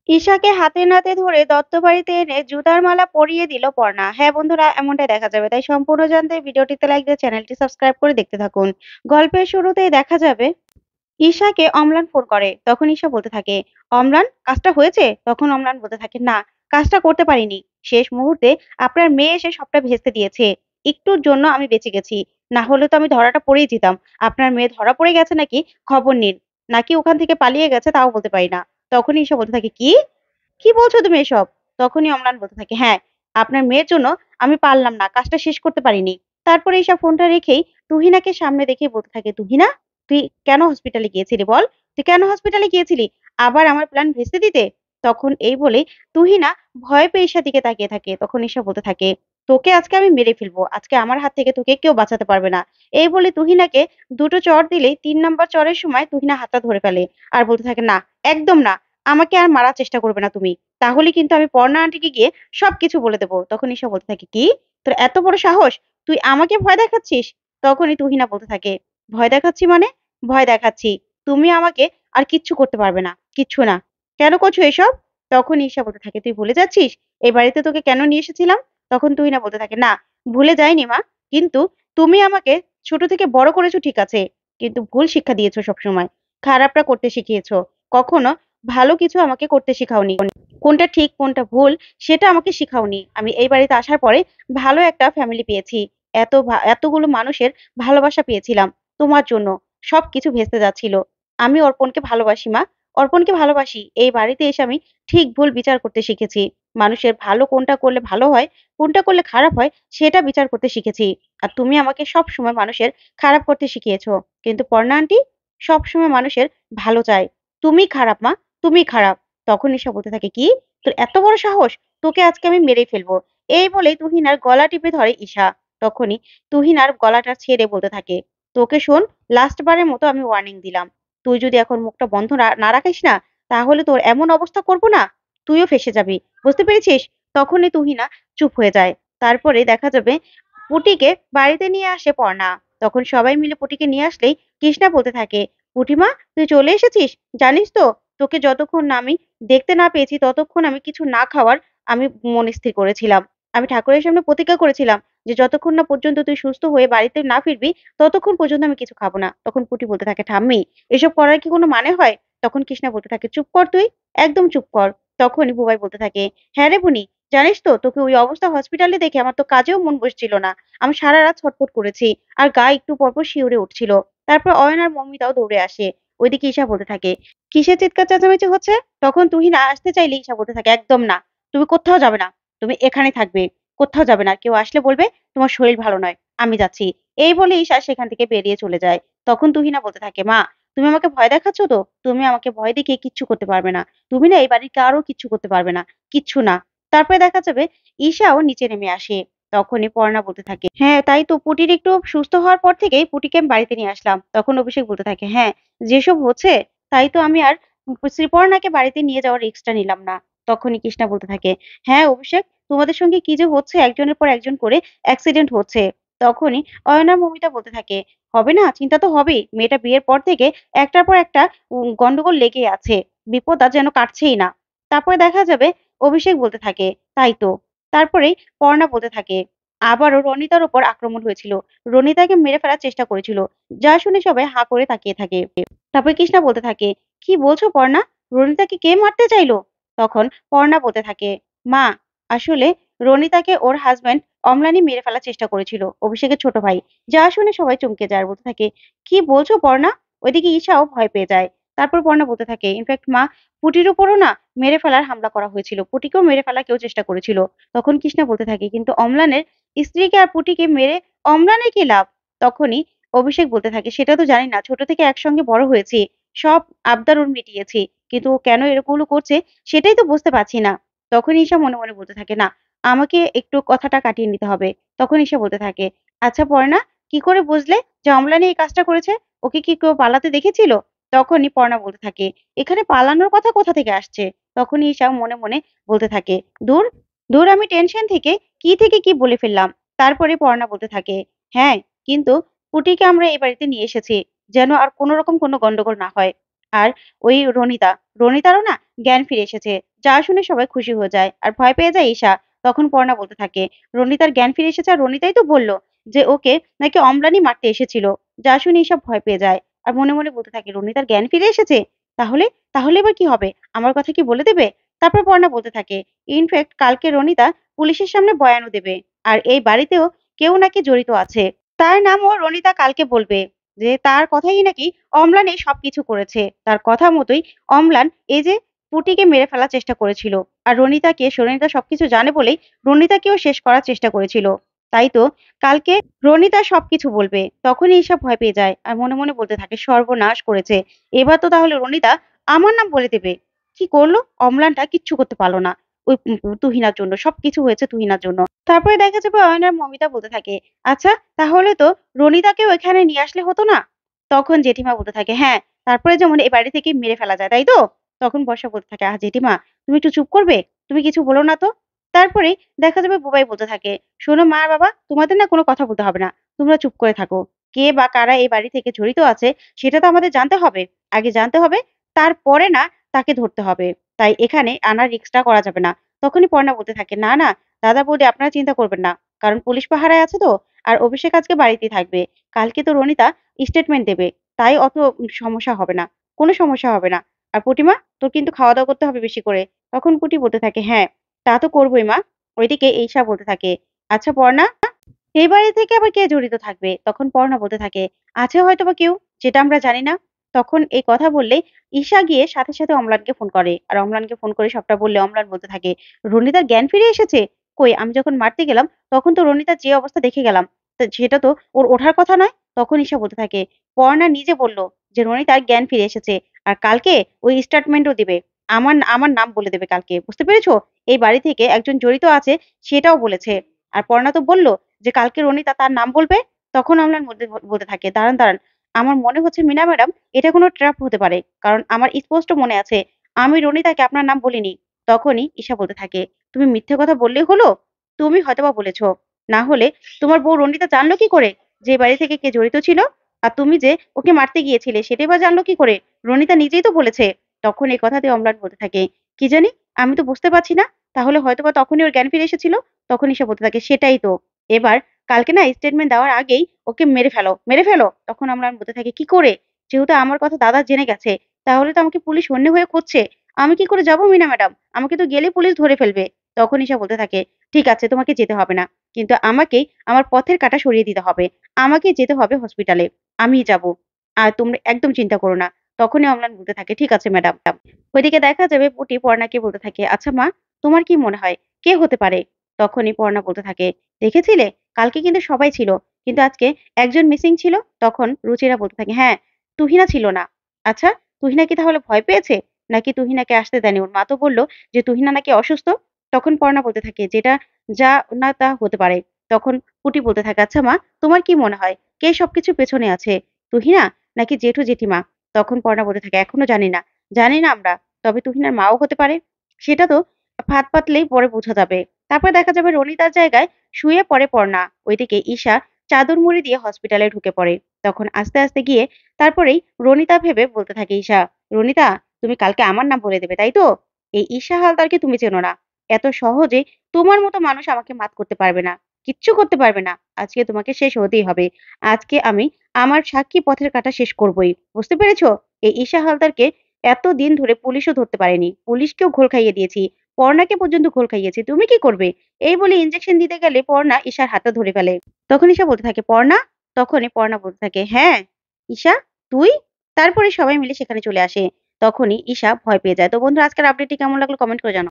ঈশাকে হাতে নাতে ধরে দত্তবাড়িতে এনে জুতার মালা পরিয়ে দিল পর্ণা। হ্যাঁ বন্ধুরা, এমনটাই দেখা যাবে। তাই সম্পূর্ণ জানতে ভিডিওটিতে লাইক দিয়ে চ্যানেলটি সাবস্ক্রাইব করে দেখতে থাকুন। গল্পের শুরুতেই দেখা যাবে ঈশাকে অম্লান ফোন করে। তখন ঈশা বলতে থাকে, অম্লান কাজটা হয়েছে? তখন অম্লান বলতে থাকে, না কাজটা করতে পারিনি। শেষ মুহূর্তে আপনার মেয়ে এসে সবটা ভেস্তে দিয়েছে। একটুর জন্য আমি বেঁচে গেছি, না হলে তো আমি ধরাটা পড়েই যেতাম। আপনার মেয়ে ধরা পড়ে গেছে নাকি খবর নিন, নাকি ওখান থেকে পালিয়ে গেছে তাও বলতে পারি না। তখনই ঈশা বলতে থাকে, কি কি বলছো তুমি এসব? তখনই অম্লান বলতে থাকে, হ্যাঁ, আপনার মেয়ের জন্য আমি পারলাম না, কাজটা শেষ করতে পারিনি। তারপরে ঈশা ফোনটা রেখেই তুহিনাকে সামনে দেখে বলতে থাকে, তুহিনা তুই কেন হসপিটালে গিয়েছিলি বল? তুই কেন হসপিটালে গিয়েছিলি? আবার আমার প্ল্যান ভেস্তে দিতে? তখন এই বলেই তুহিনা ভয় পেয়ে ঈশার দিকে তাকিয়ে থাকে। তখন ঈশা বলতে থাকে, তোকে আজকে আমি মেরে ফেলবো, আজকে আমার হাত থেকে তোকে কেউ বাঁচাতে পারবে না। এই বলে তুহিনাকে দুটো চড় দিলেই ৩ নম্বর চড়ের সময় তুহিনা হাতটা ধরে ফেলে। আর বলতে থাকে, না, একদম না, আমাকে আর মারার চেষ্টা করবে না তুমি। তাহলে কিন্তু আমি পর্ণা আন্টিকে গিয়ে সবকিছু বলে দেবো। তখন ঈশা বলতে থাকে, কি তোর এত বড় সাহস, তুই আমাকে ভয় দেখাচ্ছিস? তখনই তুহিনা বলতে থাকে, ভয় দেখাচ্ছি মানে? ভয় দেখাচ্ছি, তুমি আমাকে আর কিচ্ছু করতে পারবে না, কিচ্ছু না। কেন করছো এসব? তখন ঈশা বলতে থাকে, তুই ভুলে যাচ্ছিস এই বাড়িতে তোকে কেন নিয়ে এসেছিলাম? তখন তুহিনা বলতে থাকে, না, ভুলে যাইনি মা, কিন্তু তুমি আমাকে ছোট থেকে বড় করেছো ঠিক আছে, কিন্তু ভুল শিক্ষা দিয়েছো সবসময়। খারাপটা করতে শিখিয়েছো, কখনো ভালো কিছু আমাকে করতে শিখাওনি। কোনটা ঠিক কোনটা ভুল সেটা আমাকে শিখাওনি। আমি এই বাড়িতে আসার পরে ভালো একটা ফ্যামিলি পেয়েছি, এতগুলো মানুষের ভালোবাসা পেয়েছিলাম। তোমার জন্য সবকিছু ভেস্তে যাচ্ছিল। আমি অর্পণকে ভালোবাসি মা, অর্পণকে ভালোবাসি। এই বাড়িতে এসে আমি ঠিক ভুল বিচার করতে শিখেছি। মানুষের ভালো কোনটা করলে ভালো হয়, কোনটা করলে খারাপ হয় সেটা বিচার করতে শিখেছি। আর তুমি আমাকে সব সময় মানুষের খারাপ করতে শিখিয়েছো। কিন্তু পর্ণা আন্টি সবসময় মানুষের ভালো চায়। তুমি খারাপ মা, তুমি খারাপ। তখন ঈশা বলতে থাকে, কি তোর এত বড় সাহস, তোকে আজকে আমি মেরেই ফেলবো। এই বলেই তুহিনার গলা টিপে ধরে ঈশা। তখনই তুহিনার গলাটা ছেড়ে বলতে থাকে, তোকে শোন, লাস্ট বারের মতো আমি ওয়ার্নিং দিলাম। তুই যদি এখন মুখটা বন্ধ না রাখিস না, তাহলে তোর এমন অবস্থা করবো না, তুইও ফেঁসে যাবি। বুঝতে পেরেছিস? তখনই তুহিনা চুপ হয়ে যায়। তারপরে দেখা যাবে পুটিকে বাড়িতে নিয়ে আসে পর্ণা। তখন সবাই মিলে পুটিকে নিয়ে আসলেই কৃষ্ণা বলতে থাকে, পুটিমা তুই চলে এসেছিস? জানিস তো, তোকে যতক্ষণ না আমি দেখতে না পেয়েছি ততক্ষণ আমি কিছু না খাওয়ার আমি মন স্থির করেছিলাম। আমি ঠাকুরের সামনে প্রতিজ্ঞা করেছিলাম যে যতক্ষণ না পর্যন্ত তুই সুস্থ হয়ে বাড়িতে না ফিরবি ততক্ষণ পর্যন্ত আমি কিছু খাবো না। তখন পুটি বলতে থাকে, ঠাম্মি এসব করার কি কোনো মানে হয়? তখন কৃষ্ণা বলতে থাকে, চুপ কর তুই, একদম চুপ কর। তখনই বুবাই বলতে থাকে, হ্যাঁ রে বুনি, জানিস তো তোকে ওই অবস্থা হসপিটালে দেখে আমার তো কাজেও মন বসছিল না। আমি সারা রাত ছটফট করেছি, আর গা একটু পরপর শিউরে উঠছিল। তারপর অয়ন আর মমিতাও দৌড়ে আসে। ওইদিকে ঈশা বলতে থাকে, কিসের চিৎকার চেঁচামেচি হচ্ছে? তখন তুহিনা আসতে চাইলে ঈশা বলতে থাকে, একদম না, তুমি কোথাও যাবে না, তুমি এখানে থাকবে, কোথাও যাবে না। কেউ আসলে বলবে তোমার শরীর ভালো নয়, আমি যাচ্ছি। এই বলে ঈশা সেখান থেকে বেরিয়ে চলে যায়। তখন তুহিনা বলতে থাকে, মা তুমি আমাকে ভয় দেখাচ্ছ তো? তুমি আমাকে ভয় দেখিয়ে কিচ্ছু করতে পারবে না। তুমি না এই বাড়ির কারো কিচ্ছু করতে পারবে না, কিচ্ছু না। তারপরে দেখা যাবে ঈশাও নিচে নেমে আসে। তখনই পর্ণা বলতে থাকে, হ্যাঁ তাই তো, পুটির একটু সুস্থ হওয়ার পর থেকেই পুটিকে আমি বাড়িতে নিয়ে আসলাম। তখন অভিষেক বলতে থাকে, হ্যাঁ যেসব হচ্ছে, তাই তো আমি আর শ্রীপর্ণাকে বাড়িতে নিয়ে যাওয়ার রিস্কটা নিলাম না। তখনই কৃষ্ণা বলতে থাকে, হ্যাঁ অভিষেক, তোমাদের সঙ্গে কি যে হচ্ছে, একজনের পর একজন করে অ্যাক্সিডেন্ট হচ্ছে। তখনই অয়নার মমিতা বলতে থাকে, হবে না, চিন্তা তো হবেই, মেয়েটা বিয়ের পর থেকে একটার পর একটা গন্ডগোল লেগেই আছে, বিপদ আর যেন কাটছেই না। তারপরে দেখা যাবে অভিষেক বলতে থাকে, তাই তো। তারপরেই পর্ণা বলতে থাকে, আবারও রনিতার উপর আক্রমণ হয়েছিল, রনিতাকে মেরে ফেলার চেষ্টা করেছিল। যা শুনে সবাই হা করে তাকিয়ে থাকে। তারপরে কৃষ্ণা বলতে থাকে, কি বলছো পর্ণা, রনিতাকে কে মারতে চাইলো? তখন পর্ণা বলতে থাকে, মা আসলে রনিতাকে ওর হাজবেন্ড অম্লানই মেরে ফেলার চেষ্টা করেছিল, অভিষেকের ছোট ভাই। যা শুনে সবাই চমকে যায় আর বলতে থাকে, কি বলছো পর্ণা? ওইদিকে ঈশাও ভয় পেয়ে যায়। তারপর পর্ণা বলতে থাকে, ইনফ্যাক্ট মা, পুটির উপরও না মেরে ফেলার হামলা করা হয়েছিল, পুটিকেও মেরে ফেলার কেউ চেষ্টা করেছিল। তখন কৃষ্ণা বলতে থাকে, কিন্তু অম্লানের স্ত্রীকে আর পুটিকে মেরে অম্লানের কি লাভ? তখনই অভিষেক বলতে থাকে, সেটা তো জানি না, ছোট থেকে একসঙ্গে বড় হয়েছি, সব আবদার ওর মিটিয়েছি, কিন্তু ও কেন এরকমগুলো করছে সেটাই তো বুঝতে পারছি না। তখন ঈশা মনে মনে বলতে থাকে, না, আমাকে একটু কথাটা কাটিয়ে নিতে হবে। তখন ঈশা বলতে থাকে, আচ্ছা পর্ণা, কি করে বুঝলে যে অম্লান এই কাজটা করেছে? ওকে কি কেউ পালাতে দেখেছিল? তখনই পর্ণা বলতে থাকে, এখানে পালানোর কথা কোথা থেকে আসছে? তখনই ঈশা মনে মনে বলতে থাকে, দূর দূর, আমি টেনশন থেকে কি বলে ফেললাম। তারপরে পর্ণা বলতে থাকে, হ্যাঁ, কিন্তু পুটিকে আমরা এই বাড়িতে নিয়ে এসেছি যেন আর কোনো রকম কোনো গন্ডগোল না হয়। আর ওই রনিতারও না জ্ঞান ফিরে এসেছে। যা শুনে সবাই খুশি হয়ে যায় আর ভয় পেয়ে যায় ঈশা। তখন পর্ণা বলতে থাকে, রনিতার জ্ঞান ফিরে এসেছে আর রনিতাই তো বলল যে ওকে নাকি অম্লানই মারতে এসেছিল। যা শুনে ঈশা ভয় পেয়ে যায় আর মনে মনে বলতে থাকে, রনিতার জ্ঞান ফিরে এসেছে? তাহলে তাহলে এবার কি হবে? আমার কথা কি বলে দেবে? তারপর পর্ণা বলতে থাকে, ইনফ্যাক্ট কালকে রনিতা পুলিশের সামনে বয়ানও দেবে। আর এই বাড়িতেও কেউ নাকি জড়িত আছে। তার নামও রনিতা কালকে বলবে, যে তার কথাই নাকি অম্লান এই সবকিছু করেছে। তার কথা মতোই অম্লান এই যে পুটিকে মেরে ফেলার চেষ্টা করেছিল। আর রনিতা সবকিছু জানে বলেই রনিতাকেও শেষ করার চেষ্টা করেছিল। তাই তো কালকে রনিতা সবকিছু বলবে। তখনই ঈশা ভয় পেয়ে যায় আর মনে মনে বলতে থাকে, সর্বনাশ করেছে। এবার তো তাহলে রনিতা আমার নাম বলে দেবে। কি করলো? অম্লানটা কিচ্ছু করতে পারলো না। ওই তুহিনার জন্য সবকিছু হয়েছে, তুহিনার জন্য। তারপরে দেখা যাবে অয়ন আর মমিতা বলতে থাকে, আচ্ছা তাহলে তো রনিতাকেও এখানে নিয়ে আসলে হতো না? তখন জেঠিমা বলতে থাকে, হ্যাঁ, তারপরে যেমন এই বাড়ি থেকে মেরে ফেলা যায়, তাই তো? তখন বর্ষা বলতে থাকে, জেঠিমা তুমি একটু চুপ করবে? তুমি কিছু বলো না তো। তারপরে দেখা যাবে বুবাই বলতে থাকে, শোনো মা আর বাবা, তোমাদের না কোনো কথা বলতে হবে না। তোমরা চুপ করে থাকো। কে বা কারা এই বাড়ি থেকে জড়িত আছে সেটা তো আমাদের জানতে হবে। আগে জানতে হবে, তারপরে না তাকে ধরতে হবে। তাই এখানে আনার রিস্কটা করা যাবে না। তখনই পর্ণা বলতে থাকে, না না দাদা বৌদি, আপনারা চিন্তা করবেন না। কারণ পুলিশ পাহারায় আছে তো। আর অভিষেক আজকে বাড়িতেই থাকবে। কালকে তো রনিতা স্টেটমেন্ট দেবে। তাই অত সমস্যা হবে না। কোনো সমস্যা হবে না। আর পুটিমা, তোর কিন্তু খাওয়া দাওয়া করতে হবে বেশি করে। তখন পুটি বলতে থাকে, হ্যাঁ তা তো করবোই মা। ওইদিকে ঈশা বলতে থাকে, আচ্ছা পর্ণা, এই বাড়ি থেকে আবার কে জড়িত থাকবে? তখন পর্ণা বলতে থাকে, আছে হয়তো বা কেউ, যেটা আমরা জানি না। তখন এই কথা বললে ঈশা গিয়ে সাথে সাথে অম্লানকে ফোন করে আর অম্লানকে ফোন করে সবটা বললে অম্লান বলতে থাকে, রনিতার জ্ঞান ফিরে এসেছে? কই, আমি যখন মারতে গেলাম তখন তো রনিতার যে অবস্থা দেখে গেলাম, তা সেটা তো ওর ওঠার কথা নয়। তখন ঈশা বলতে থাকে, পর্ণা নিজে বলল যে রনিতার জ্ঞান ফিরে এসেছে। আর কালকে ওই স্টেটমেন্টও দিবে। আমার আমার নাম বলে দেবে কালকে, বুঝতে পেরেছো? এই বাড়ি থেকে একজন জড়িত আছে সেটাও বলেছে। আর পর্ণা তো বলল যে কালকে রনিতা তার নাম বলবে। তখন অম্লান মধ্যে বলতে থাকে, দাঁড়ান দাঁড়ান, আমার মনে হচ্ছে মিনা ম্যাডাম এটা কোনো ট্র্যাপ হতে পারে। কারণ আমার স্পষ্ট মনে আছে আমি রনিতাকে আপনার নাম বলিনি। তখনই ঈশা বলতে থাকে, তুমি মিথ্যে কথা বললেই হলো? তুমি হয়তোবা বলেছো, না হলে তোমার বউ রনিতা জানলো কি করে যে এ বাড়ি থেকে কে জড়িত ছিল? আর তুমি যে ওকে মারতে গিয়েছিলে সেটাই বা জানলো কি করে? রনিতা নিজেই তো বলেছে। তখন এই কথাতে অম্লান বলতে থাকে, কি জানি, আমি তো বুঝতে পারছি না। তাহলে হয়তোবা তখনই ওর জ্ঞান ফিরে এসেছিল। তখন ঈশা বলতে থাকে, সেটাই তো। এবার কালকে না স্টেটমেন্ট দেওয়ার আগেই ওকে মেরে ফেলো, মেরে ফেলো। তখন আমরা বলতে থাকি, কি করে? যেহেতু আমার কথা দাদা জেনে গেছে, তাহলে তো আমাকে পুলিশ হন্যে হয়ে খুঁজছে। আমি কি করে যাবো মিনা ম্যাডাম? আমাকে তো গেলে পুলিশ ধরে ফেলবে। তখন ঈশা বলতে থাকে, ঠিক আছে তোমাকে যেতে হবে না, কিন্তু আমাকেই আমার পথের কাঁটা সরিয়ে দিতে হবে। আমাকে যেতে হবে হসপিটালে। আমিই যাব। আর তোমরা একদম চিন্তা করো না। তখনই অম্লান বলতে থাকে, ঠিক আছে ম্যাডাম। ওইদিকে দেখা যাবে পুটি পর্ণাকে বলতে থাকে, আচ্ছা মা, তোমার কি মনে হয় কে হতে পারে? তখনই পর্ণা বলতে থাকে, দেখেছিলে কালকে কিন্তু সবাই ছিল, কিন্তু আজকে একজন মিসিং ছিল। তখন রুচিরা বলতে থাকে, হ্যাঁ, তুহিনা ছিল না। আচ্ছা, তুহিনা কি তাহলে ভয় পেয়েছে? নাকি তুহিনাকে আসতে দেয়নি? ওর মা তো বললো যে তুহিনা নাকি অসুস্থ। তখন পর্ণা বলতে থাকে, যেটা যা না তা হতে পারে। তখন পুটি বলতে থাকে, আচ্ছা মা, তোমার কি মনে হয় কে সবকিছু পেছনে আছে? তুহিনা নাকি জেঠু জেঠিমা? তখন পর্ণা বলতে থাকে, এখনো জানি না, জানি না আমরা। তবে তুহিনার মাও হতে পারে। সেটা তো ফাঁদ পাতলেই পরে বোঝা যাবে। তারপরে দেখা যাবে রনিতার জায়গায় শুয়ে পড়ে পর্ণা। ওইদিকে ঈশা চাদর মুড়ি দিয়ে হসপিটালে ঢুকে পড়ে। তখন আস্তে আস্তে গিয়ে তারপরেই রনিতা ভেবে বলতে থাকে ঈশা, রনিতা তুমি কালকে আমার নাম বলে দেবে, তাই তো? এই ঈশা হালদারকে তুমি চেনো না। এত সহজে তোমার মতো মানুষ আমাকে মাত করতে পারবে না। কিচ্ছু করতে পারবে না। আজকে তোমাকে শেষ হতেই হবে। আজকে আমি আমার সাক্ষী পথের কাটা শেষ করবই। বুঝতে পেরেছো? এই ঈশা হালদারকে এতদিন ধরে পুলিশও ধরতে পারেনি। পুলিশকেও ঘোল খাইয়ে দিয়েছি। পর্ণাকে পর্যন্ত ঘোল খাইয়েছি। তুমি কি করবে? এই বলে ইনজেকশন দিতে গেলে পর্ণা ঈশার হাতটা ধরে ফেলে। তখন ঈশা বলতে থাকে, পর্ণা? তখনই পর্ণা বলতে থাকে, হ্যাঁ ঈশা, তুই? তারপরে সবাই মিলে সেখানে চলে আসে। তখনই ঈশা ভয় পেয়ে যায়। তো বন্ধুরা, আজকের আপডেটটি কেমন লাগলো কমেন্ট করে জানাও।